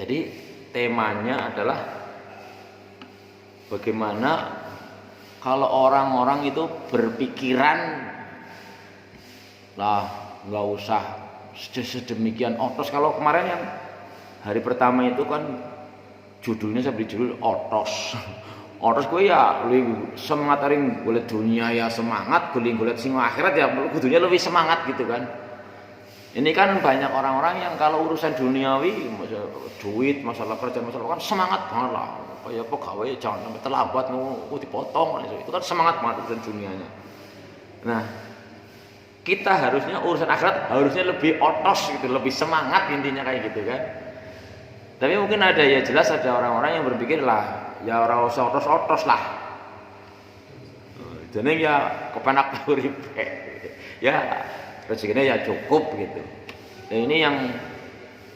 Jadi temanya adalah bagaimana kalau orang-orang itu berpikiran lah nggak usah sedemikian otos. Kalau kemarin yang hari pertama itu kan judulnya saya beri judul otos. Otos gue ya lebih semangat aring golek dunia ya semangat, golek sing akhirat ya kudunya lebih semangat gitu kan. Ini kan banyak orang-orang yang kalau urusan duniawi, duit, masalah kerjaan, masalah kan semangat banget lah. Kayak pegawai jangan sampai terlambat mau dipotong, itu kan semangat banget urusan dunianya. Nah, kita harusnya urusan akhirat harusnya lebih otos gitu, lebih semangat intinya kayak gitu kan. Tapi mungkin ada ya jelas ada orang-orang yang berpikir lah, ya orang usah otos-otos lah. Jadi ya kepenak urip. Ya rezekinya ya cukup gitu. Nah, ini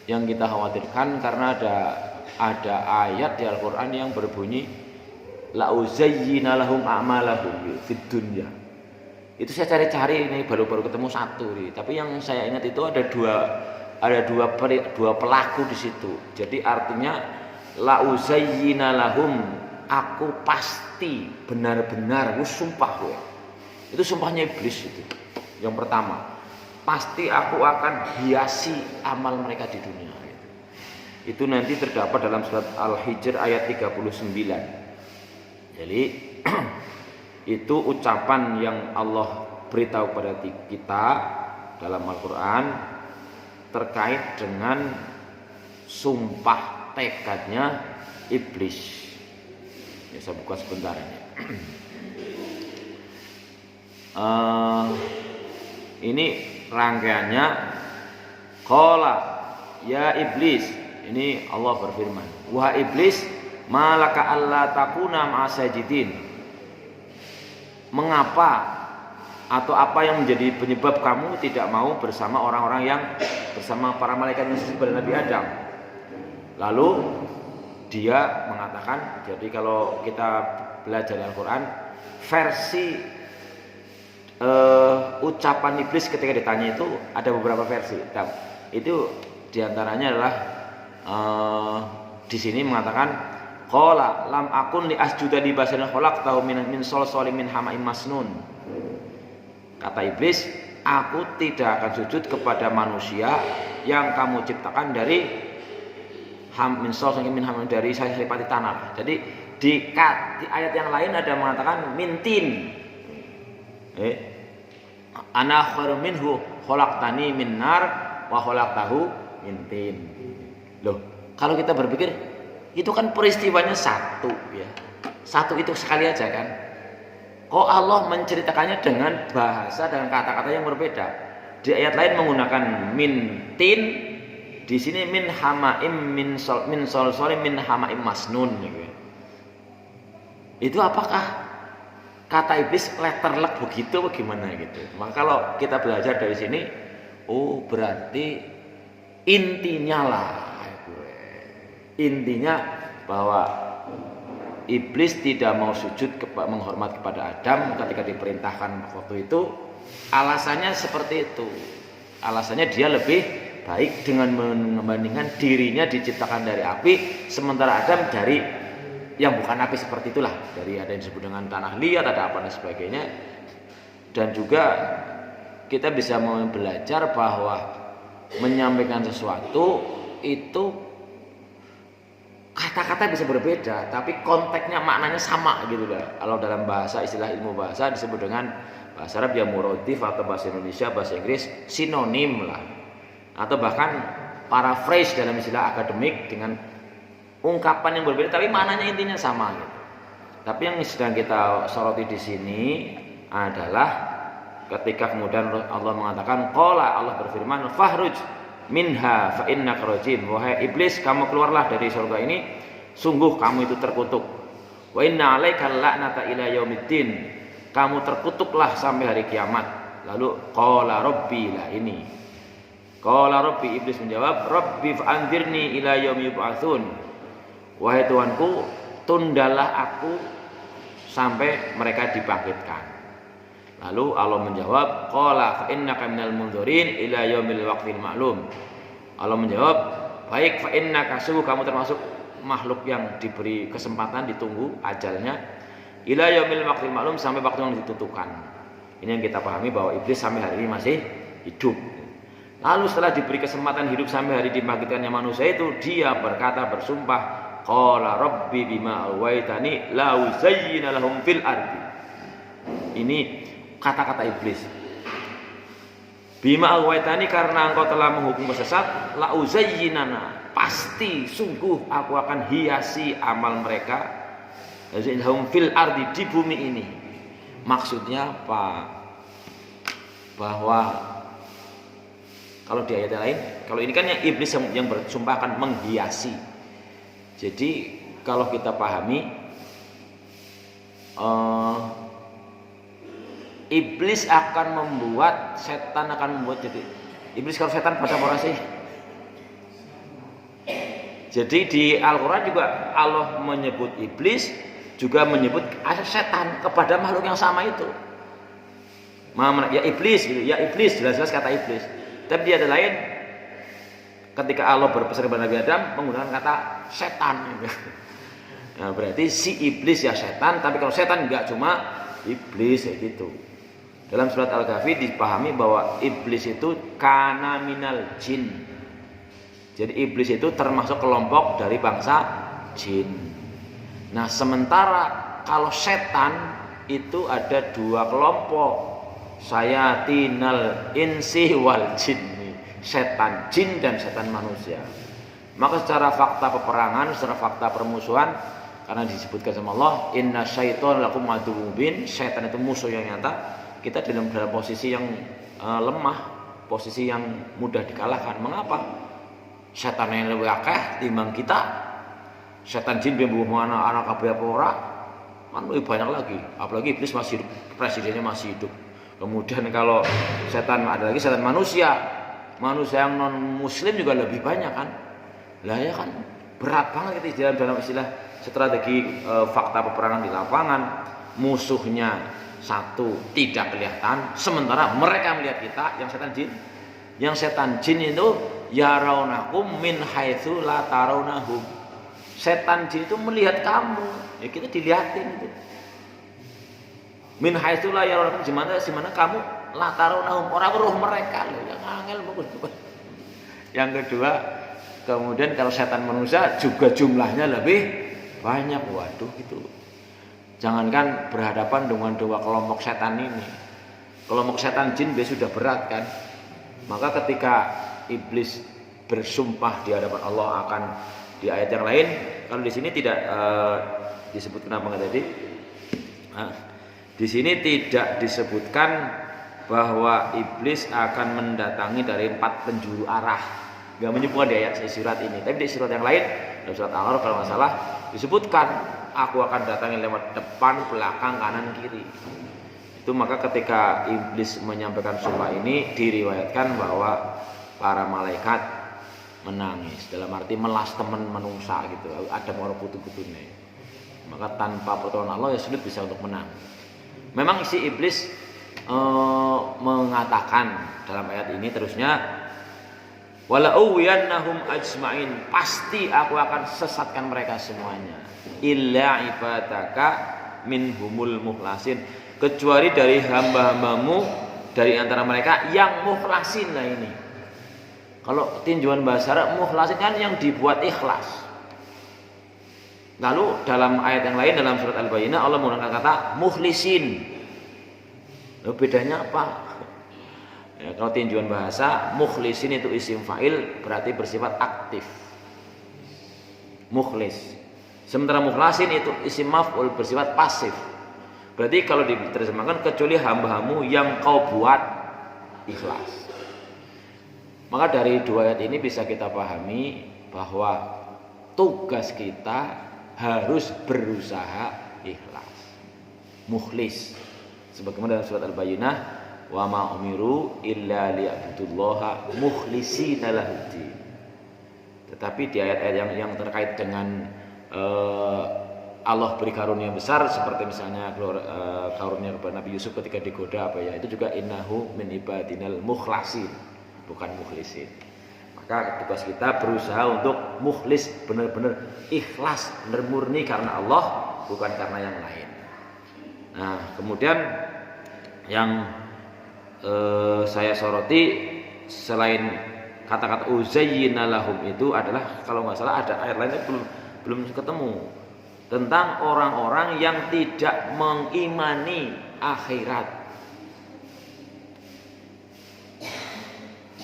yang kita khawatirkan karena ada ayat di Al-Qur'an yang berbunyi la uzayyina lahum a'malahum fid dunya. Itu saya cari-cari ini baru ketemu satu nih. Tapi yang saya ingat itu ada dua pelaku di situ. Jadi artinya la uzayyina lahum, aku pasti benar-benar, gue sumpah gue. Itu sumpahnya iblis itu. Yang pertama, pasti aku akan hiasi amal mereka di dunia. Itu nanti terdapat dalam surat Al-Hijr ayat 39. Jadi itu ucapan yang Allah beritahu kepada kita dalam Al-Quran terkait dengan sumpah tekadnya iblis. Ya, saya buka sebentar ini. Ini rangkaiannya qala ya iblis. Ini Allah berfirman, wahai iblis, malaka alla takuna ma'asajidin. Mengapa atau apa yang menjadi penyebab kamu tidak mau bersama orang-orang yang bersama para malaikat yang sujud pada Nabi Adam? Lalu dia mengatakan, jadi kalau kita belajar Al-Quran, versi ucapan iblis ketika ditanya itu ada beberapa versi. Itu diantaranya adalah di sini mengatakan qala lam akun li asjuda li basarin khalaqtahu min salsalin min hama'in masnun. Kata iblis, aku tidak akan sujud kepada manusia yang kamu ciptakan dari min salsalin min hama'in, dari saripati tanah. Jadi di ayat yang lain ada mengatakan mintin. Ana khairum minhu khalaqtani min nar wa khalaqtahu min tin. Loh, kalau kita berpikir itu kan peristiwanya satu ya. Satu itu sekali aja kan. Kok Allah menceritakannya dengan bahasa dan kata-kata yang berbeda? Di ayat lain menggunakan min tin, di sini min hamaim min solsolim min hamaim masnun gitu. Itu apakah kata iblis letterlek begitu bagaimana gitu? Maka kalau kita belajar dari sini, oh berarti intinya lah. Intinya bahwa iblis tidak mau sujud menghormat kepada Adam ketika diperintahkan waktu itu. Alasannya seperti itu. Alasannya dia lebih baik dengan membandingkan dirinya diciptakan dari api, sementara Adam dari yang bukan api seperti itulah. Dari ada yang disebut dengan tanah liat, ada apa dan sebagainya. Dan juga kita bisa belajar bahwa menyampaikan sesuatu itu kata-kata bisa berbeda, tapi konteksnya maknanya sama gitu lah. Kalau dalam bahasa istilah ilmu bahasa disebut dengan bahasa Arab ya muradif, atau bahasa Indonesia bahasa Inggris sinonim lah, atau bahkan paraphrase dalam istilah akademik dengan ungkapan yang berbeda tapi maknanya intinya sama gitu. Tapi yang sedang kita soroti di sini adalah ketika kemudian Allah mengatakan qala, Allah berfirman fahruj minha fa innaka rajim, wahai iblis kamu keluarlah dari surga ini, sungguh kamu itu terkutuk. Wa inna 'alaika la'nata ila yaumiddin, kamu terkutuklah sampai hari kiamat. Lalu qala rabbi, lah ini qala rabbi, iblis menjawab rabbi fa'anzirni ila yaumi yub'atsun, wahai Tuhanku tundalah aku sampai mereka dibangkitkan. Lalu Allah menjawab qala fa innaka minal mundzirin ila yaumil waqtil ma'lum. Allah menjawab baik, fa innaka sungguh kamu termasuk makhluk yang diberi kesempatan ditunggu ajalnya ila yaumil waqtil ma'lum, sampai waktu yang ditentukan. Ini yang kita pahami bahwa iblis sampai hari ini masih hidup. Lalu setelah diberi kesempatan hidup sampai hari dibangkitkannya manusia itu, dia berkata, bersumpah, qala rabbi bima awaitani la uzayyina lahum fil ardi. Ini kata-kata iblis. Bima awaitani, karena engkau telah menghukum sesat, la uzayyinana, pasti sungguh aku akan hiasi amal mereka lahum fil ardi, di bumi ini. Maksudnya apa? Bahwa kalau di ayat lain, kalau ini kan yang iblis yang bersumpah akan menghiasi. Jadi kalau kita pahami, iblis akan membuat, setan akan membuat. Jadi iblis kalau setan pada orang sih. Jadi di Al-Quran juga Allah menyebut iblis, juga menyebut setan kepada makhluk yang sama itu. Ya iblis gitu, ya iblis, jelas-jelas kata iblis. Tapi di ayat lain, ketika Allah berpesan kepada Nabi Adam menggunakan kata setan. Nah, berarti si iblis ya setan, tapi kalau setan enggak cuma iblis ya gitu. Dalam surat Al-Kahfi dipahami bahwa iblis itu kana minal jin. Jadi iblis itu termasuk kelompok dari bangsa jin. Nah, sementara kalau setan itu ada dua kelompok, sayatinal insi wal jinni, setan jin dan setan manusia. Maka secara fakta peperangan, secara fakta permusuhan, karena disebutkan sama Allah, inna syaiton lakum aduwwun mubin, setan itu musuh yang nyata. Kita dalam posisi yang lemah, posisi yang mudah dikalahkan. Mengapa? Setan yang lebih akeh timbang kita. Setan jin bembuh anak kabeh apa ora? Kan lebih banyak lagi. Apalagi iblis masih hidup, presidennya masih hidup. Kemudian kalau setan, ada lagi setan manusia. Manusia yang non muslim juga lebih banyak kan. Lah ya kan berat banget kita dalam istilah strategi fakta peperangan di lapangan. Musuhnya satu tidak kelihatan, sementara mereka melihat kita. Yang setan jin itu yarawnakum min haitsu la tarawnahum. Setan jin itu melihat kamu, ya kita dilihatin itu. Min haitsu la yarawnakum, di mana kamu la tarawnahum, orang roh mereka loh, yang angel bagus. Yang kedua, kemudian kalau setan manusia juga jumlahnya lebih banyak. Waduh gitu. Jangankan berhadapan dengan dua kelompok setan ini, kelompok setan jin sudah berat kan. Maka ketika iblis bersumpah di hadapan Allah akan, di ayat yang lain, kalau di sini tidak disebut, kenapa nggak tadi? Di sini tidak disebutkan bahwa iblis akan mendatangi dari 4 penjuru arah. Nggak menyebutkan di ayat surat ini, tapi di surat yang lain, dalam surat Al-A'raf kalau nggak salah disebutkan, aku akan datangi lewat depan, belakang, kanan, kiri. Itu maka ketika iblis menyampaikan sumpah ini, diriwayatkan bahwa para malaikat menangis, dalam arti melas temen menungsa gitu, ada orang putu-putune. Maka tanpa pertolongan Allah ya sulit bisa untuk menang. Memang si iblis mengatakan dalam ayat ini terusnya, wala uwiyannahum ajmain, pasti aku akan sesatkan mereka semuanya, illa ibadaka minhumul mukhlasin, kecuali dari hamba-hambamu dari antara mereka yang mukhlasin. Lah ini kalau tinjauan bahasa Arab, mukhlasin kan yang dibuat ikhlas. Lalu dalam ayat yang lain, dalam surat Al-Bayyinah, Allah menggunakan kata mukhlisin. Lalu bedanya apa? Ya, kalau tinjauan bahasa, mukhlisin itu isim fa'il, berarti bersifat aktif, mukhlis. Sementara mukhlasin itu isim maf'ul, bersifat pasif. Berarti kalau diterjemahkan, kecuali hamba-hambamu yang kau buat ikhlas. Maka dari dua ayat ini bisa kita pahami bahwa tugas kita harus berusaha ikhlas, mukhlis. Sebagaimana dalam surat Al-Bayyinah, wa ma umiru illa liya'budullaha mukhlishina lahuddin. Tetapi di ayat-ayat yang terkait dengan Allah beri karunia besar, seperti misalnya karunia kepada Nabi Yusuf ketika digoda itu juga innahu min ibadinal mukhlasin, bukan mukhlisin. Maka tugas kita berusaha untuk mukhlis, benar-benar ikhlas, benar murni karena Allah, bukan karena yang lain. Nah, kemudian yang saya soroti selain kata-kata uzayyina lahum itu adalah, kalau nggak salah ada ayat lainnya belum ketemu, tentang orang-orang yang tidak mengimani akhirat.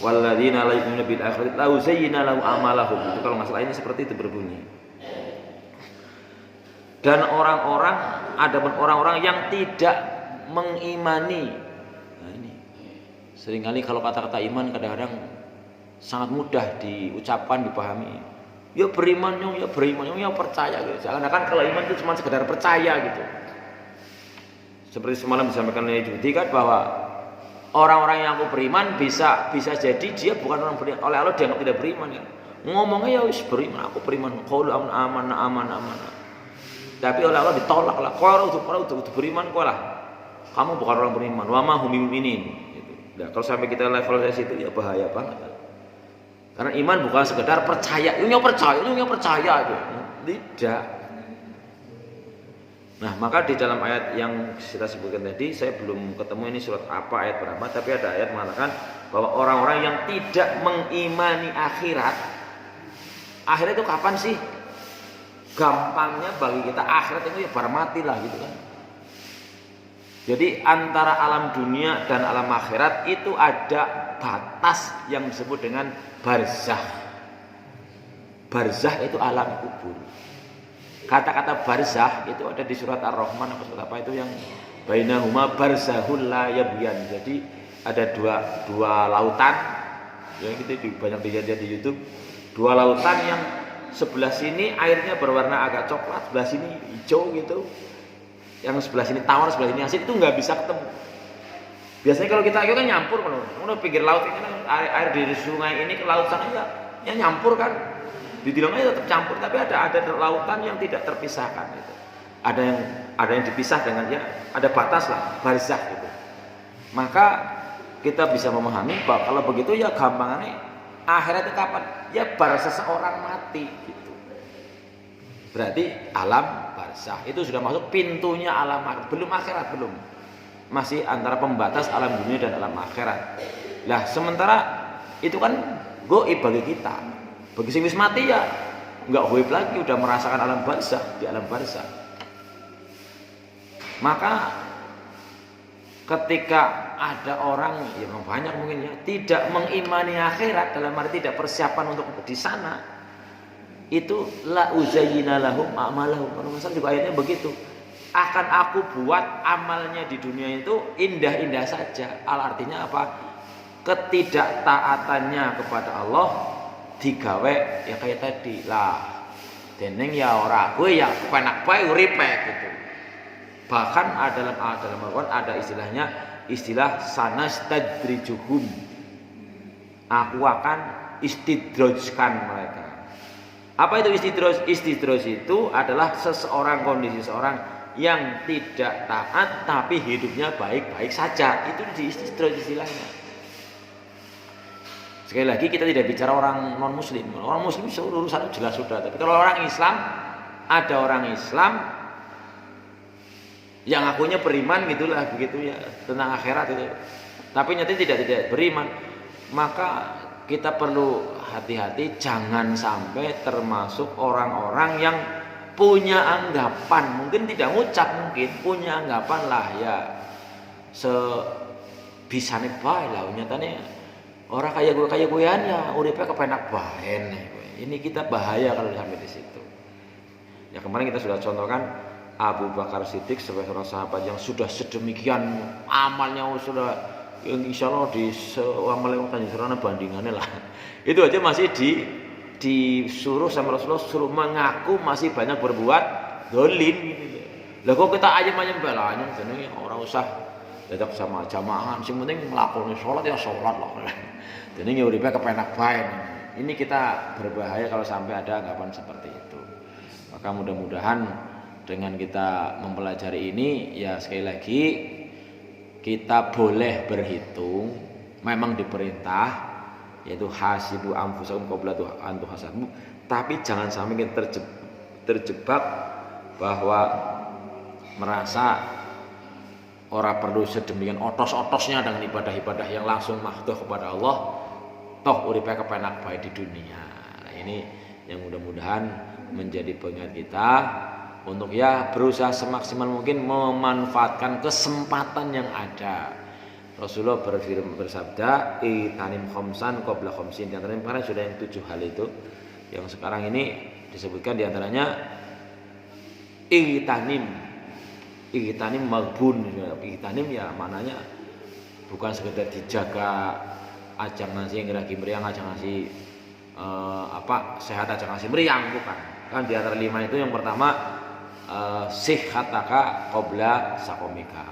Walladzina la yu'minuna bil akhirati la uzayyina lahum amalahum. Itu kalau nggak salah ini seperti itu berbunyi. Dan orang-orang yang tidak mengimani. Nah ini seringkali kalau kata-kata iman kadang-kadang sangat mudah diucapkan, dipahami. Ya beriman, ya percaya gitu. Seakan-akan kalau iman itu cuma sekedar percaya gitu. Seperti semalam disampaikan oleh Judi kan, bahwa orang-orang yang aku beriman bisa jadi dia bukan orang beriman. Oleh Allah dianggap tidak beriman ya. Ngomongnya ya wis beriman, aku beriman. Qaulu aman. Tapi oleh Allah ditolak lah. Kau udah beriman kau lah. Kamu bukan orang beriman. Wa ma hum mu'minin gitu. Nah, kalau sampai kita level dari situ ya bahaya banget. Karena iman bukan sekedar percaya. Ini percaya gitu. Tidak. Nah, maka di dalam ayat yang kita sebutkan tadi, saya belum ketemu ini surat apa, ayat berapa, tapi ada ayat mengatakan bahwa orang-orang yang tidak mengimani akhirat itu kapan sih? Gampangnya bagi kita akhirat itu ya bar mati lah gitu kan. Jadi antara alam dunia dan alam akhirat itu ada batas yang disebut dengan barzakh. Barzakh itu alam kubur. Kata-kata barzakh itu ada di surat Ar-Rahman atau surat apa itu yang bainahuma barzakhul la yabghiyan. Jadi ada dua lautan yang kita banyak dilihat di YouTube. Dua lautan yang sebelah sini airnya berwarna agak coklat, sebelah sini hijau gitu. Yang sebelah sini tawar, sebelah sini asin, itu nggak bisa ketemu. Biasanya kalau kita kan nyampur, kalau pinggir laut ini air di sungai ini ke laut sana ya nyampur kan. Ditilangnya tetap campur, tapi ada lautan yang tidak terpisahkan gitu. Ada yang dipisah dengan ya ada batas lah, barzakh gitu. Maka kita bisa memahami bahwa kalau begitu ya gampangnya akhirat itu kapan? Ya bar seseorang mati gitu. Berarti alam barzakh itu sudah masuk pintunya alam akhirat, belum akhirat belum. Masih antara pembatas alam dunia dan alam akhirat. Lah sementara itu kan gaib bagi kita. Bagi sing wis mati ya enggak gaib lagi, udah merasakan alam barzakh, di alam barzakh. Maka ketika ada orang ya banyak mungkin ya tidak mengimani akhirat, dalam arti tidak persiapan untuk di sana, itu la uzayyina lahum a'malahum. Kalau misalnya juga ayatnya begitu. Akan aku buat amalnya di dunia itu indah-indah saja. Artinya apa? Ketidaktaatannya kepada Allah digawe ya kayak tadi lah. Dening ya ora kowe ya penak bae uripe gitu. Bahkan dalam Al-Qur'an ada istilah sanastadrijuhum. Aku akan istidrajkan mereka. Apa itu istidraj? Istidraj itu adalah kondisi seorang yang tidak taat tapi hidupnya baik-baik saja. Itu di istidraj istilahnya. Sekali lagi kita tidak bicara orang non muslim. Orang muslim urusan jelas sudah. Tapi kalau orang Islam, ada orang Islam yang akunya beriman gitulah begitu ya tentang akhirat itu. Tapi nyata tidak beriman. Maka kita perlu hati-hati jangan sampai termasuk orang-orang yang punya anggapan, mungkin tidak ngucap, mungkin punya anggapan lah ya sebisane bae lah nyatane orang kayak gue-an ya uripe kepenak bae. Ini kita bahaya kalau sampai di situ. Ya kemarin kita sudah contohkan Abu Bakar Siddiq sebagai seorang sahabat yang sudah sedemikian amalnya sudah yang insya Allah di amal yang tanjurana bandingannya lah. Itu aja masih disuruh sama Rasulullah suruh mengaku masih banyak berbuat dolim gitu. Lah kok kita ayam belanya jenenge ora usah tetap sama jamaah, sing penting nglakoni salat ya salat lah. Jenenge uripe kepenak bae. Ini kita berbahaya kalau sampai ada anggapan seperti itu. Maka mudah-mudahan dengan kita mempelajari ini ya sekali lagi kita boleh berhitung, memang diperintah, yaitu hasibu anfusakum qabla an tuhasabu. Tapi jangan sampai kita terjebak bahwa merasa orang perlu sedemikian otos-otosnya dengan ibadah-ibadah yang langsung mahdoh kepada Allah, toh uripe kepenak baik di dunia. Nah, ini yang mudah-mudahan menjadi pengingat kita untuk ya berusaha semaksimal mungkin memanfaatkan kesempatan yang ada. Rasulullah bersabda, "Itanim khamsan qabla khamsin." Di antaranya kemarin sudah yang 7 hal itu. Yang sekarang ini disebutkan di antaranya Itanim maghbun. Itanim ya maknanya bukan sekedar dijaga ajang nasi ngeragi meriang, ajang nasi sehat ajang nasi meriang, bukan. Kan di antara 5 itu yang pertama sihhataka qabla sakomika.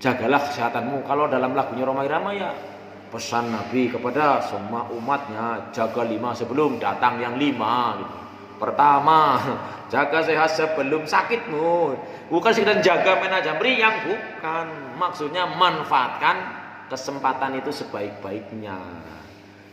Jagalah kesehatanmu. Kalau dalam lagunya Roma Irama ya pesan Nabi kepada semua umatnya, jaga 5 sebelum datang yang 5 gitu. Pertama, jaga sehat sebelum sakitmu. Bukan sekedar jaga aja meriang, bukan. Maksudnya manfaatkan kesempatan itu sebaik-baiknya.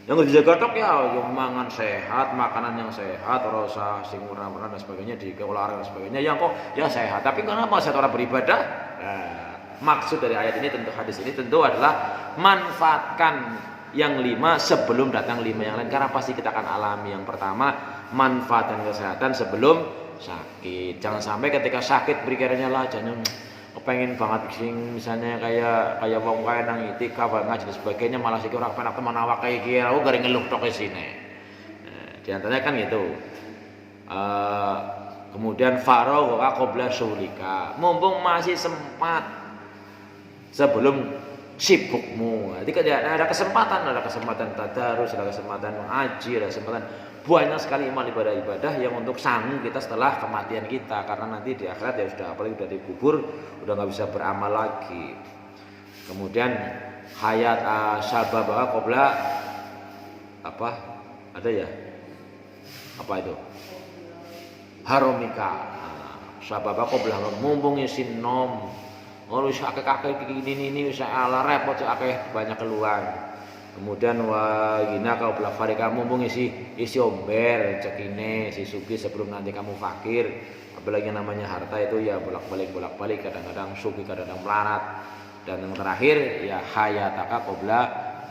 Yang dijaga tok ya yang mangan sehat, makanan yang sehat, rasa sing murah-murah dan sebagainya, di olahraga dan sebagainya. Yang kok ya sehat, tapi kenapa saya orang beribadah? Nah, maksud dari ayat ini tentu hadis ini tentu adalah manfaatkan yang 5 sebelum datang 5 yang lain, karena pasti kita akan alami. Yang pertama, manfaatkan kesehatan sebelum sakit. Jangan sampai ketika sakit berikiranya lah jangan kepengen banget sing misalnya kayak wong kaya nang itikaf ngaji dan sebagainya, malah sik ora penak teman awak kayak iki aku garing ngeluh tok isine. Nah, di antaranya kan gitu. Kemudian faragha qabla syulika. Mumpung masih sempat sebelum sibukmu. Jadi ada kesempatan tadarus, ada kesempatan mengaji, ada kesempatan banyak sekali ibadah-ibadah yang untuk sanggup kita setelah kematian kita, karena nanti di akhirat ya sudah, apalagi sudah dikubur udah nggak bisa beramal lagi. Kemudian hayat syababa qabla ada ya itu haromika. Syababa qabla mumpung isin nom. Wis akeh-akeh ini saya ala repot akeh banyak keluar. Kemudian gina kau belakang kamu mumpung isi ombel cekine si sugi sebelum nanti kamu fakir. Apalagi namanya harta itu ya bolak-balik kadang-kadang sugi kadang-kadang melarat. Dan yang terakhir ya hayataka qabla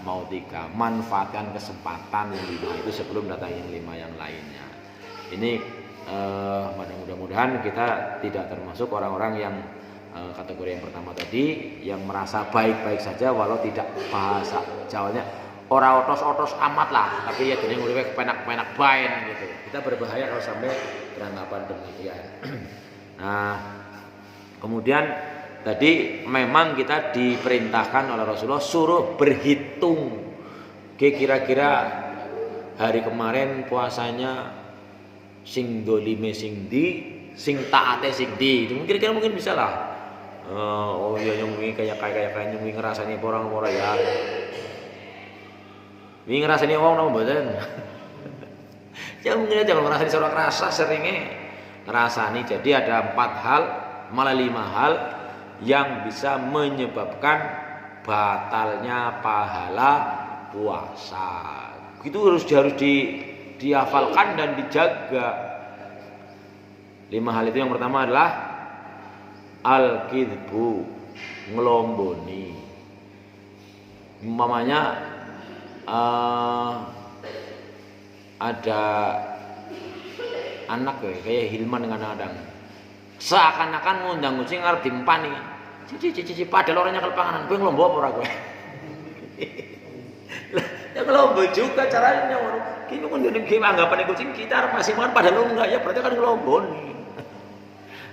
mautika. Manfaatkan kesempatan yang 5 itu sebelum datang yang 5 yang lainnya. Ini mudah-mudahan kita tidak termasuk orang-orang yang kategori yang pertama tadi, yang merasa baik-baik saja walau tidak bahasa Jawanya ora otos-otos amat lah, tapi ya jenenge uripe penak-penak baen gitu. Kita berbahaya kalau sampai beranggapan demikian. Nah, kemudian tadi memang kita diperintahkan oleh Rasulullah suruh berhitung. Kira-kira hari kemarin puasanya sing dolime sing di, sing taate sing di. Kira-kira mungkin bisa lah. Oh iya yang wingi kayak yang wingi ngrasani orang-orang ya. Wingi ngrasani wong napa mboten? Ya mungkin aja kalau ngrasani seorang rasa seringnya ngrasani. Jadi ada 4 hal, malah 5 hal yang bisa menyebabkan batalnya pahala puasa. Itu harus dihafalkan dan dijaga. 5 hal itu yang pertama adalah al-kidbu, ngelomboni. Umpamanya ada anak kayak Hilman dengan Adang, seakan-akan ngundang kucing arep dimpani. Cici padahal orangnya kelepangan, gue ngelombo apa ora gue? Ya ngelombo juga caranya ngono. Kini kan jadi anggapan kucing kita masih makan padahal enggak, ya berarti kan ngelomboni.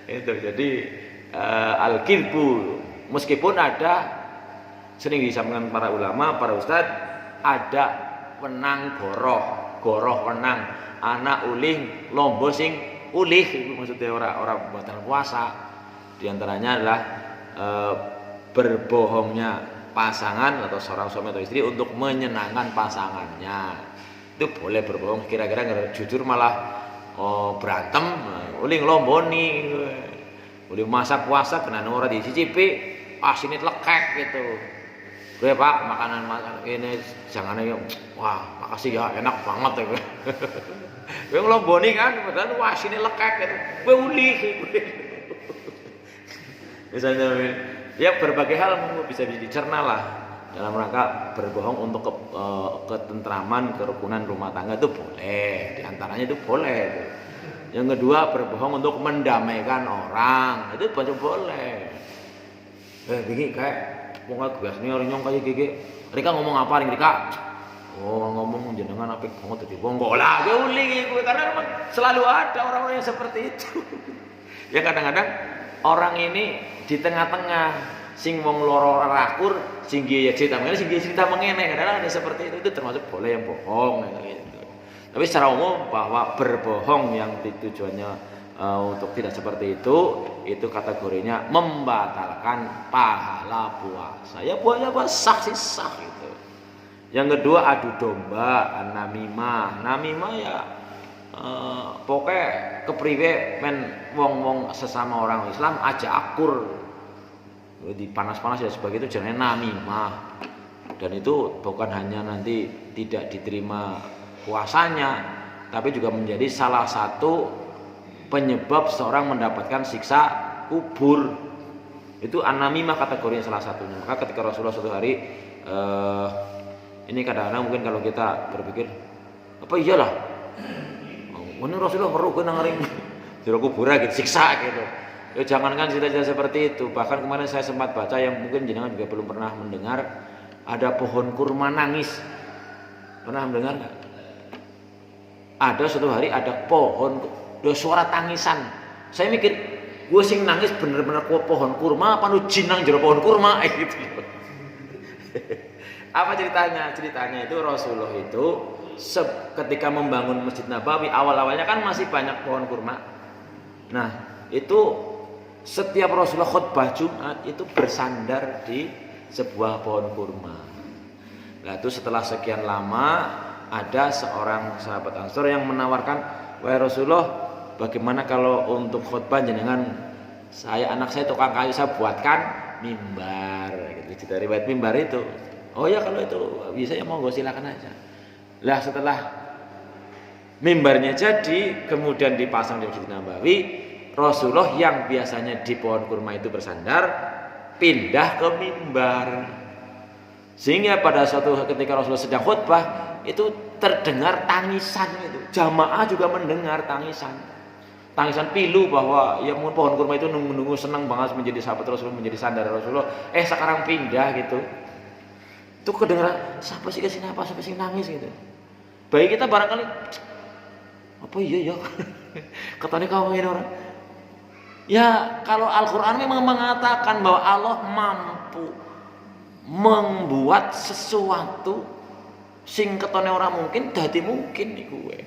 Itu jadi al-kidbu, meskipun ada sering disampaikan para ulama, para ustadz, ada penang goroh penang, anak uling lombo sing ulih, itu maksudnya orang batal puasa. Di antaranya adalah berbohongnya pasangan atau seorang suami atau istri untuk menyenangkan pasangannya. Itu boleh berbohong, kira-kira jujur malah berantem, uling lomboni. Boleh masa puasa kena ora dicicipi, asinit lekek gitu. Gue Pak makanan ini jangan aja, wah makasih ya enak banget ya. Gue ngelomboni kan, padahal wah sini lekek gitu. Gue uli. Misalnya ya berbagai hal bisa dicerna lah dalam rangka berbohong untuk ketentraman, kerukunan rumah tangga itu boleh, diantaranya itu boleh itu. Yang kedua berbohong untuk mendamaikan orang itu boleh. Begini kayak wong biasanya orang nyong kayak gigi. Rika ngomong apa nih Rika? Oh ngomong jenengan apik banget dadi wong kok lah gue uli gue karena memang selalu ada orang-orang yang seperti itu. Ya kadang-kadang orang ini di tengah-tengah sing wong loro rakur sing ya cerita mengene sing cerita mengene kadang ada seperti itu termasuk boleh yang bohong gitu. Tapi secara umum bahwa berbohong yang tujuannya untuk tidak seperti itu kategorinya membatalkan pahala puasa. Ya puasa sah sih sah gitu. Yang kedua adu domba, namimah. Namimah ya pokoknya kepriwe men wong-wong sesama orang Islam aja akur di panas-panas ya sebagai itu jenenge namimah. Dan itu bukan hanya nanti tidak diterima puasanya, tapi juga menjadi salah satu penyebab seorang mendapatkan siksa kubur. Itu an-namimah kategorinya salah satunya. Maka ketika Rasulullah suatu hari ini kadang-kadang mungkin kalau kita berpikir apa iyalah ini Rasulullah perlu kena ngering di kuburan gitu siksa gitu. Ya jangankan cerita-cerita seperti itu. Bahkan kemarin saya sempat baca yang mungkin jenengan juga belum pernah mendengar, ada pohon kurma nangis. Pernah mendengar nggak? Ada suatu hari ada pohon suara tangisan. Saya mikir, gue sing nangis bener-bener pohon kurma apa nu jin nang jero pohon kurma gitu. Apa ceritanya? Ceritanya itu Rasulullah itu ketika membangun Masjid Nabawi awal-awalnya kan masih banyak pohon kurma. Nah, itu setiap Rasulullah khutbah Jumat itu bersandar di sebuah pohon kurma. Nah, itu setelah sekian lama ada seorang sahabat Ansor yang menawarkan, "Wahai Rasulullah, bagaimana kalau untuk khutbah jenengan anak saya tukang kayu saya buatkan mimbar gitu. Dari riwayat mimbar itu. Oh ya kalau itu bisa ya monggo silakan aja. Lah setelah mimbarnya jadi kemudian dipasang di Masjid Nabawi, Rasulullah yang biasanya di pohon kurma itu bersandar pindah ke mimbar. Sehingga pada suatu ketika Rasulullah sedang khutbah itu terdengar tangisan itu. Jamaah juga mendengar tangisan pilu bahwa ya pohon kurma itu nunggu senang banget menjadi sahabat Rasulullah, menjadi sandar Rasulullah. Sekarang pindah gitu. Itu kedengaran siapa sih kesini apa siapa sih nangis gitu. Baik kita barangkali apa iya ya katanya kamu ini orang. Ya kalau Al-Quran memang mengatakan bahwa Allah mampu membuat sesuatu sing ketone ora mungkin dadi mungkin iku kowe.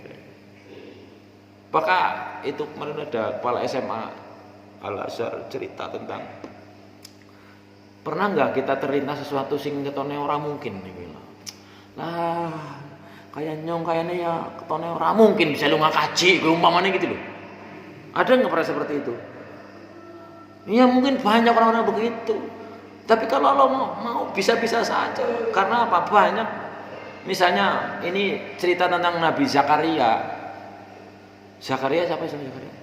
Maka itu kemarin ada kepala SMA Al-Azhar cerita tentang pernah nggak kita terlintas sesuatu sing ketone ora mungkin nih lah kayak nyong kayaknya ya ketone ora mungkin bisa lu nggak kaji gue umpamanya gitu loh. Ada nggak pernah seperti itu? Ya mungkin banyak orang-orang begitu. Tapi kalau lo mau bisa-bisa saja. Karena apa? Banyak. Misalnya ini cerita tentang Nabi Zakaria. Zakaria siapa sih Zakaria?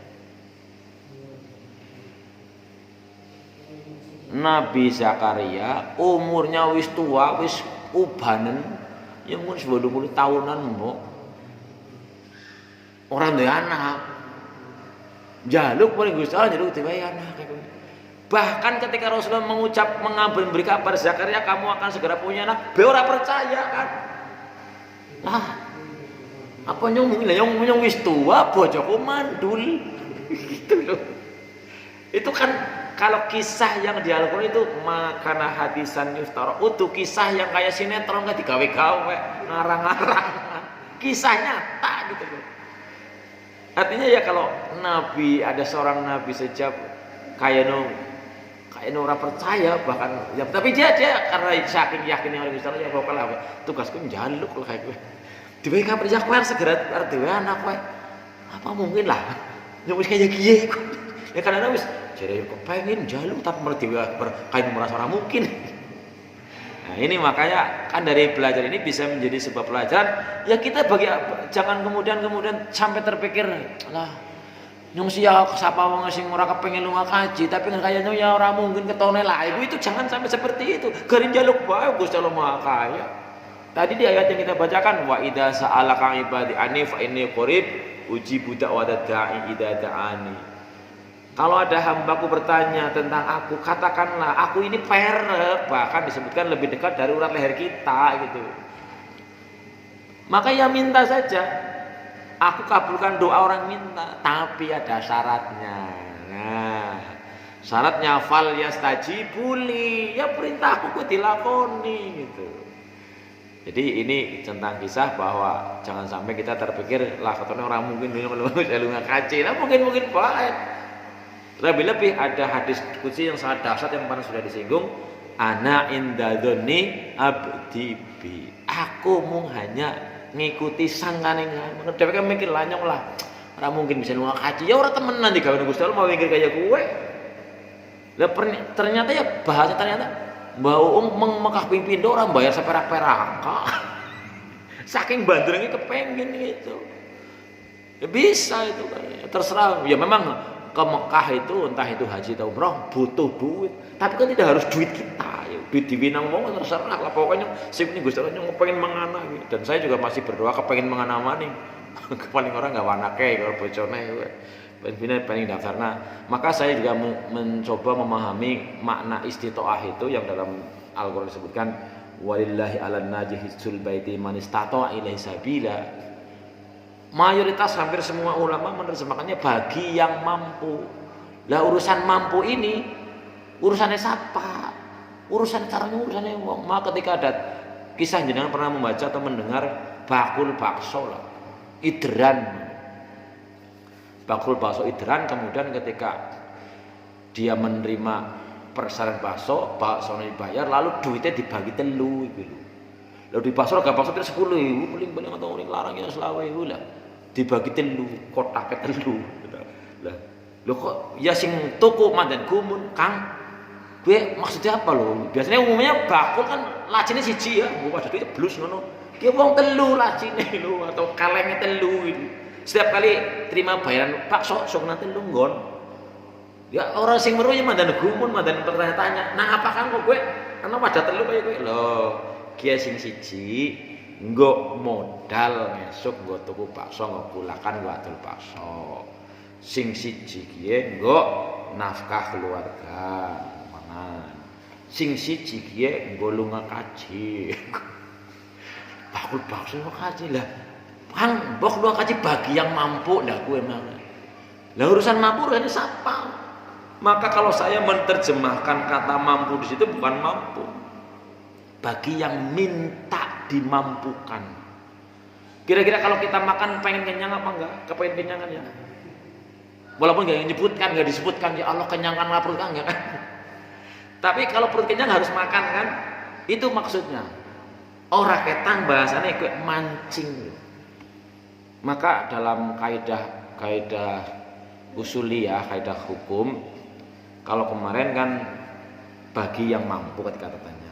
Nabi Zakaria umurnya wis tua, wis ubanen, ya mungkin 20 tahunan mbok. Orang duwe anak. Jaluk paling Gusti Allah jaluk diwehi anak. Bahkan ketika Rasulullah memberi kabar Zakaria kamu akan segera punya anak, beliau ora percaya kan. Lah apa nyong wis tua bojoku mandul gitu loh. Itu kan kalau kisah yang di Al-Quran itu makana hadisan yuftara itu kisah yang kayak sinetron gak digawe-gawe ngarang-ngarang kisah nyata gitu loh. Artinya ya kalau Nabi ada seorang Nabi sejak kayak orang percaya bahkan ya, tapi dia karena saking yakinnya orang Islam ya pokoknya tugasku njaluk lah kayak gue diwe kapan jak wer segera diwe anak wae. Apa mungkin lah. Yang wis kaya kiye iku. Ya kadang wis jare kepengin njaluk tapi malah diwe kain merasa ora mungkin. Nah, ini makanya kan dari belajar ini bisa menjadi sebuah pelajaran. Ya kita jangan kemudian sampai terpikir lah nyong sia sapa wong sing ora kepengin lunga kaji tapi kayaknya ya ora mungkin ketone lah. Itu jangan sampai seperti itu. Garin jaluk wae Gusti Allah Maha Kaya. Tadi di ayat yang kita bacakan wa idza sa'alaka ibadi anni fa inni qarib ujibu da'watad da'i idza da'ani. Kalau ada hambaku bertanya tentang aku, katakanlah aku ini bahkan disebutkan lebih dekat dari urat leher kita gitu. Maka ya minta saja. Aku kabulkan doa orang minta, tapi ada syaratnya. Nah, syaratnya fal yastajibuli, ya perintahku dilakoni gitu. Jadi ini tentang kisah bahwa jangan sampai kita terpikir lah katanya orang mungkin dulu nggak kaji, lah mungkin baik. Lebih-lebih ada hadis qudsi yang sangat dahsyat yang pernah sudah disinggung, ana inda dzanni abdi bi. Aku mung hanya ngikuti sangkane ngono. Dheweke mikir lanyong lah. Ora mungkin bisa lunga kaji. Ya ora temenan digawe Gusti Allah mau mikir kaya kowe. Lah ternyata ya bahasa ternyata Mbau Mekah pimpindo orang bayar seperak-perak. Saking bandrengnya kepengen gitu. Ya bisa itu kan. Terserah. Ya memang ke Mekah itu entah itu haji atau umroh butuh duit. Tapi kan tidak harus duit kita. Ya, duit diwinang wong terserah lah. Pokoknya sip nih Gusti Allah pengen mengana gitu. Dan saya juga masih berdoa kepengen mengana maning. Paling orang enggak wanake kalau bocone kowe. Paling daftarna. Maka saya juga mencoba memahami makna istitoah itu yang dalam Al-Qur'an disebutkan walillahi 'alan naji hijjul baiti man istata'a ilaihi sabila. Mayoritas hampir semua ulama menerjemahkannya bagi yang mampu. Lah urusan mampu ini urusannya siapa? Urusan caranya urusannya wong. Maka ketika ada kisah jenengan pernah membaca atau mendengar bakul bakso lah. Idran bakul bakso idran, kemudian ketika dia menerima persaran bakso dibayar, lalu duitnya dibagi telu gitu. Lalu di bakso gak bakso itu 10.000, paling atau paling larang ya 20.000 lah. Dibagi telu, kotaknya telu. Lah, lo kok ya sing tuku mandan gumun, Kang. Gue maksudnya apa lo? Biasanya umumnya bakul kan lacine siji ya, mbok padha duit blus ngono. Ki wong telu lacine lho atau kalenge telu gitu. Setiap kali terima bayaran bakso sok nanti lu nggon. Ya orang sing weruh ya mandan gumun, mandan bertanya-tanya. Nah, apa kan kok gue? Karena pada telu kaya gue lho. Ki sing siji nggo modal esuk nggo tuku bakso, nggo kulakan nggo adol bakso. Sing siji ki nggo nafkah keluarga, mangan. Sing siji ki nggo lunga kaji. Bakul bakso kaji lah. Kang, bok dua kaji bagi yang mampu dah gue emang. Lah urusan mampu urusannya siapa? Maka kalau saya menerjemahkan kata mampu di situ bukan mampu. Bagi yang minta dimampukan. Kira-kira kalau kita makan pengen kenyang apa enggak? Kepengen kenyangan ya. Walaupun enggak disebutkan, enggak disebutkan ya Allah kenyangkan lapar kan enggak kan? Tapi kalau perut kenyang harus makan kan? Itu maksudnya. Ora ketang bahasanya ikut mancing. Maka dalam kaidah usuliyah, kaidah hukum, kalau kemarin kan bagi yang mampu ketika bertanya,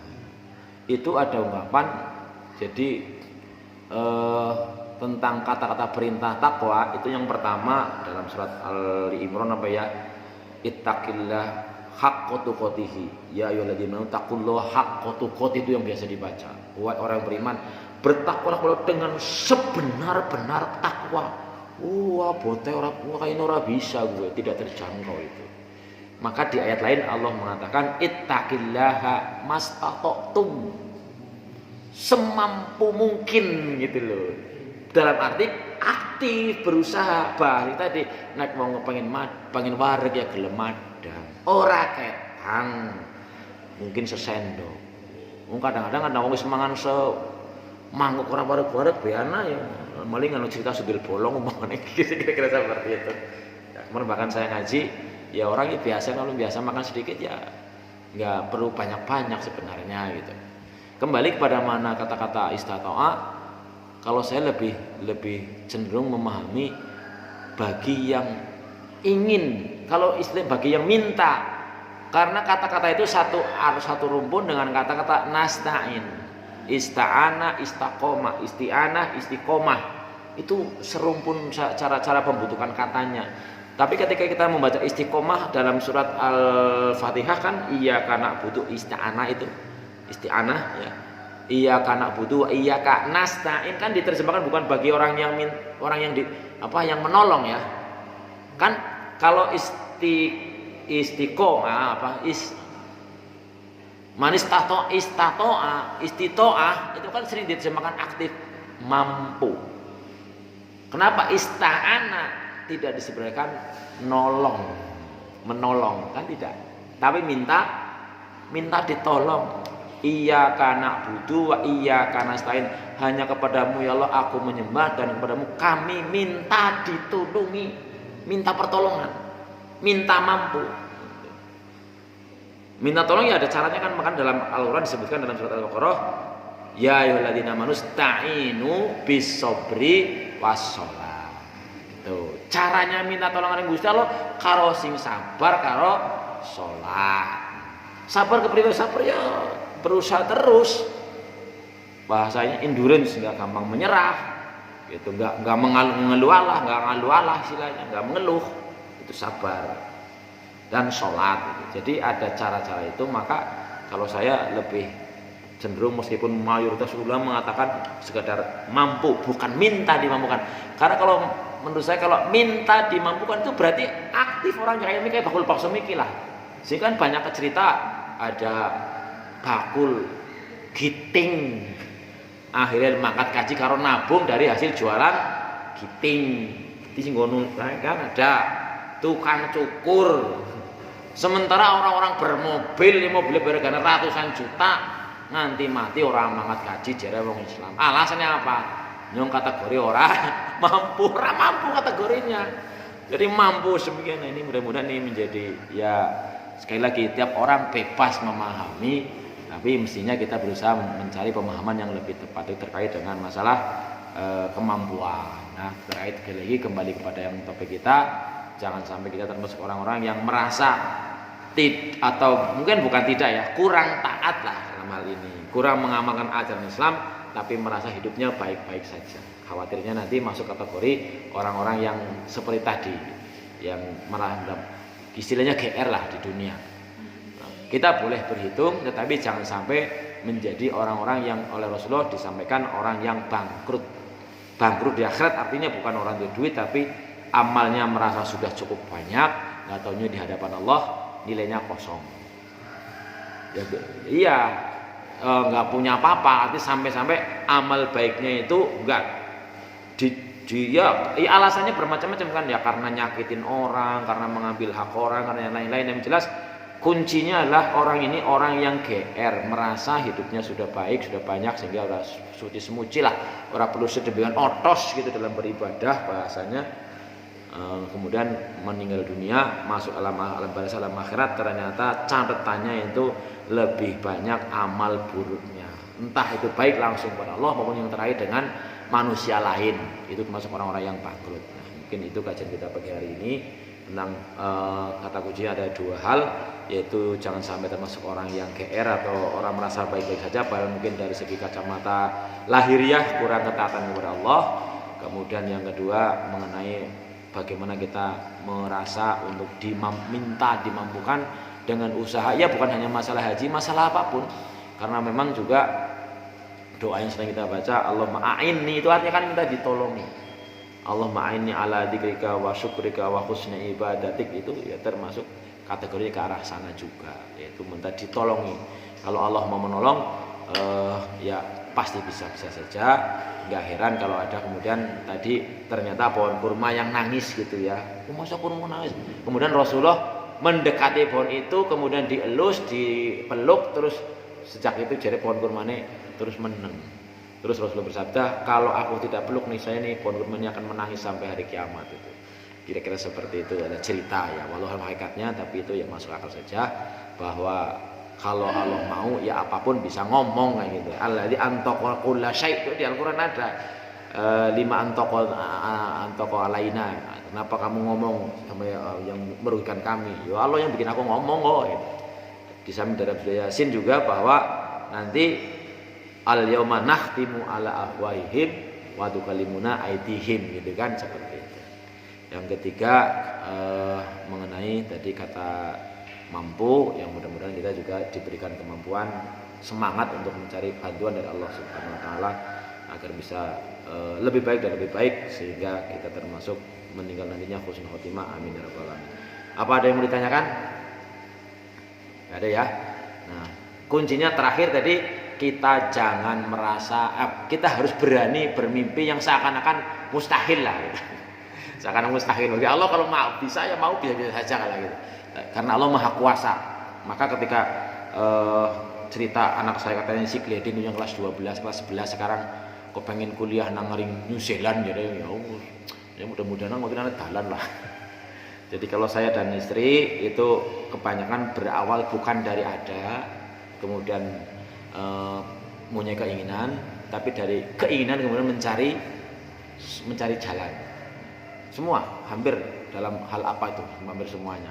itu ada ungkapan jadi tentang kata-kata perintah takwa itu yang pertama dalam surat Ali Imran apa ya, ittaqillah haqqa tuqatih ya ayyuhalladzina amanu taqullaha haqqa tuqatih, itu yang biasa dibaca. Wahai orang beriman, bertakwalah dengan sebenar-benar takwa. Wah, bote ora bisa gue, tidak terjangkau itu. Maka di ayat lain Allah mengatakan ittaqillaha mastata'tum. Semampu mungkin gitu loh. Dalam arti aktif berusaha. Bahari tadi nek mau pengen wareg ya gelem madang. Ora ketang. Mungkin sesendok. Kadang-kadang ada wong wis mangan mangkuk orang bareng-bareng biana ya maling anu cerita sugil bolong umpamane kira-kira seperti itu. Ya, kemarin bahkan saya ngaji ya orang ya biasa kalau biasa makan sedikit ya nggak perlu banyak-banyak sebenarnya gitu. Kembali kepada mana kata-kata istata'a, kalau saya lebih cenderung memahami bagi yang ingin, kalau istilah bagi yang minta Karena kata-kata itu satu rumpun dengan kata-kata nasta'in. Ista'ana, istaqomah, isti'anah, istiqomah. Itu serumpun cara-cara pembentukan katanya. Tapi ketika kita membaca istiqomah dalam surat Al-Fatihah kan iyyaka na'budu ista'anah itu. Isti'anah ya. Iyyaka na'budu wa iyyaka nasta'in kan diterjemahkan bukan bagi orang yang yang menolong ya. Kan kalau istiqomah istitoah itu kan sering diterjemahkan aktif mampu. Kenapa ista'ana tidak disebutkan menolong kan tidak, tapi minta ditolong. Iyyaka na'budu wa iyyaka nasta'in, hanya kepadamu ya Allah aku menyembah dan kepadamu kami minta ditolongi, minta pertolongan, minta mampu. Minta tolong ya ada caranya kan, maka dalam Al-Qur'an disebutkan dalam surat Al-Baqarah, ya ayyuhalladzina amanu sta'inu bis-sabri was-shalah. Tuh, caranya minta tolong ning Gusti Allah karo sing sabar karo salat. Sabar kepriwe sabar ya berusaha terus. Bahasanya endurance, enggak gampang menyerah. Gitu, enggak mengeluh Allah istilahnya, enggak mengeluh. Itu sabar. Dan sholat gitu. Jadi ada cara-cara itu, maka kalau saya lebih cenderung meskipun mayoritas ulama mengatakan sekedar mampu, bukan minta dimampukan. Karena kalau menurut saya kalau minta dimampukan itu berarti aktif orang kayak bakul bakso miki lah. Sehingga kan banyak cerita ada bakul giting akhirnya mangkat kaji karo nabung dari hasil jualan giting. Di singgono kan ada tukang cukur. Sementara orang-orang bermobil, mobilnya berharga ratusan juta, nganti mati orang mangkat kaji jare wong Islam. Alasannya apa? Nyong kategori orang mampu kategorinya. Jadi mampu sebegini ini mudah-mudahan ini menjadi ya sekali lagi tiap orang bebas memahami, tapi mestinya kita berusaha mencari pemahaman yang lebih tepat itu terkait dengan masalah kemampuan. Nah, terkait lagi kembali kepada yang topik kita. Jangan sampai kita termasuk orang-orang yang merasa atau mungkin bukan tidak ya, kurang taat lah dalam hal ini, kurang mengamalkan ajaran Islam, tapi merasa hidupnya baik-baik saja. Khawatirnya nanti masuk kategori orang-orang yang seperti tadi, yang merasa istilahnya GR lah di dunia. Kita boleh berhitung, tetapi jangan sampai menjadi orang-orang yang oleh Rasulullah disampaikan orang yang bangkrut. Bangkrut di akhirat artinya bukan orang duit, tapi amalnya merasa sudah cukup banyak, nggak taunya di hadapan Allah nilainya kosong. Ya, iya, nggak punya apa-apa, artinya sampai amal baiknya itu nggak ya alasannya bermacam-macam kan ya, karena nyakitin orang, karena mengambil hak orang, karena yang lain-lain. Yang jelas kuncinya adalah orang ini orang yang GR, merasa hidupnya sudah baik, sudah banyak sehingga udah suci semuci lah, orang perlu sedemikian otos gitu dalam beribadah bahasanya. Kemudian meninggal dunia, masuk alam barzah, alam akhirat, ternyata catatannya itu lebih banyak amal buruknya, entah itu baik langsung pada Allah maupun yang terakhir dengan manusia lain, itu termasuk orang-orang yang bangkrut. Nah, mungkin itu kajian kita pagi hari ini tentang kata kunci ada dua hal, yaitu jangan sampai termasuk orang yang GR atau orang merasa baik-baik saja, padahal mungkin dari segi kacamata lahiriah kurang ketaatan kepada Allah. Kemudian yang kedua mengenai bagaimana kita merasa untuk minta dimampukan dengan usaha, ya bukan hanya masalah haji, masalah apapun. Karena memang juga doa yang sedang kita baca, Allahumma a'inni, itu artinya kan minta ditolongi. Allahumma a'inni ala dzikrika wa syukrika wa husni ibadatik, itu ya termasuk kategori ke arah sana juga, yaitu minta ditolongi. Kalau Allah mau menolong, ya pasti bisa saja. Nggak heran kalau ada kemudian tadi ternyata pohon kurma yang nangis gitu ya. Masa kurma nangis? Kemudian Rasulullah mendekati pohon itu, kemudian dielus, dipeluk, terus sejak itu jari pohon kurmanya terus meneng. Terus Rasulullah bersabda, kalau aku tidak peluk nih saya nih, pohon kurmanya akan menangis sampai hari kiamat itu. Kira-kira seperti itu, ada cerita ya, walau hakikatnya, tapi itu yang masuk akal saja bahwa kalau Allah mau ya apapun bisa ngomong kayak gitu. Alladzi antaqa kulla syai', itu di Al-Qur'an ada. Lima antaqa alaina. Kenapa kamu ngomong sama yang merugikan kami? Ya Allah yang bikin aku ngomong kok gitu. Di samping dalam surah Yasin juga bahwa nanti al yauma nakhtimu ala afwahihim wa tukallimuna aydihim, gitu kan, seperti itu. Yang ketiga mengenai tadi kata mampu, yang mudah-mudahan kita juga diberikan kemampuan, semangat untuk mencari bantuan dari Allah Subhanahu wa taala agar bisa lebih baik dan lebih baik, sehingga kita termasuk meninggal nantinya husnul khotimah, amin ya rabbal alamin. Apa ada yang mau ditanyakan? Gak ada ya. Nah, kuncinya terakhir tadi, kita jangan merasa kita harus berani bermimpi yang seakan-akan mustahil lah gitu. Seakan-akan mustahil. Bagi Allah kalau mau bisa ya mau bisa-bisa saja kalau gitu. Karena Allah Maha Kuasa. Maka ketika cerita anak saya katanya si Gledin yang kelas 12, kelas 11 sekarang kok pengen kuliah nang New Zealand gitu ya. Ya mudah-mudahan mungkin ada jalan lah. Jadi kalau saya dan istri itu kebanyakan berawal bukan dari ada, kemudian punya keinginan, tapi dari keinginan kemudian mencari jalan. Semua hampir dalam hal apa itu, hampir semuanya.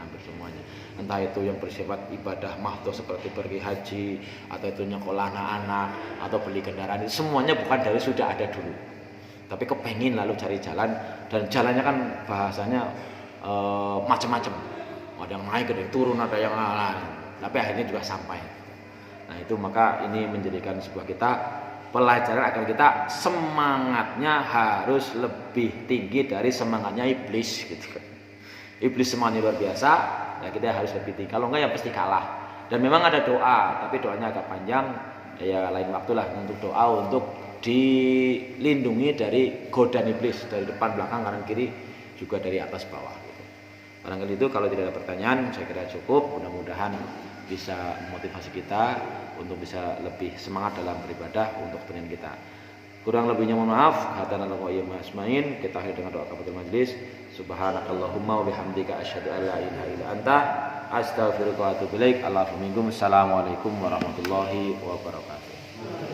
Entah itu yang bersifat ibadah mahdoh seperti pergi haji, atau itu nyekolah anak-anak, atau beli kendaraan, itu semuanya bukan dari sudah ada dulu, tapi kepengin lalu cari jalan, dan jalannya kan bahasanya macam-macam. Ada yang naik, ada yang turun, ada yang lain, tapi akhirnya juga sampai. Nah itu, maka ini menjadikan sebuah kita pelajaran agar kita semangatnya harus lebih tinggi dari semangatnya iblis gitu kan. Iblis semangatnya luar biasa, ya kita harus lebih tinggi. Kalau enggak ya pasti kalah. Dan memang ada doa, tapi doanya agak panjang, ya lain waktu lah untuk doa untuk dilindungi dari godaan iblis dari depan, belakang, kanan, kiri, juga dari atas bawah gitu. Barangkali itu, kalau tidak ada pertanyaan saya kira cukup. Mudah-mudahan bisa memotivasi kita untuk bisa lebih semangat dalam beribadah untuk kepentingan kita. Kurang lebihnya mohon maaf. Hadanallahu wa iyyakum ajmain. Kita akhiri dengan doa kafatul majlis. Subhanakallahumma wa bihamdika asyhadu an la ilaha illa anta astaghfiruka wa atubu ilaik. Assalamualaikum warahmatullahi wabarakatuh.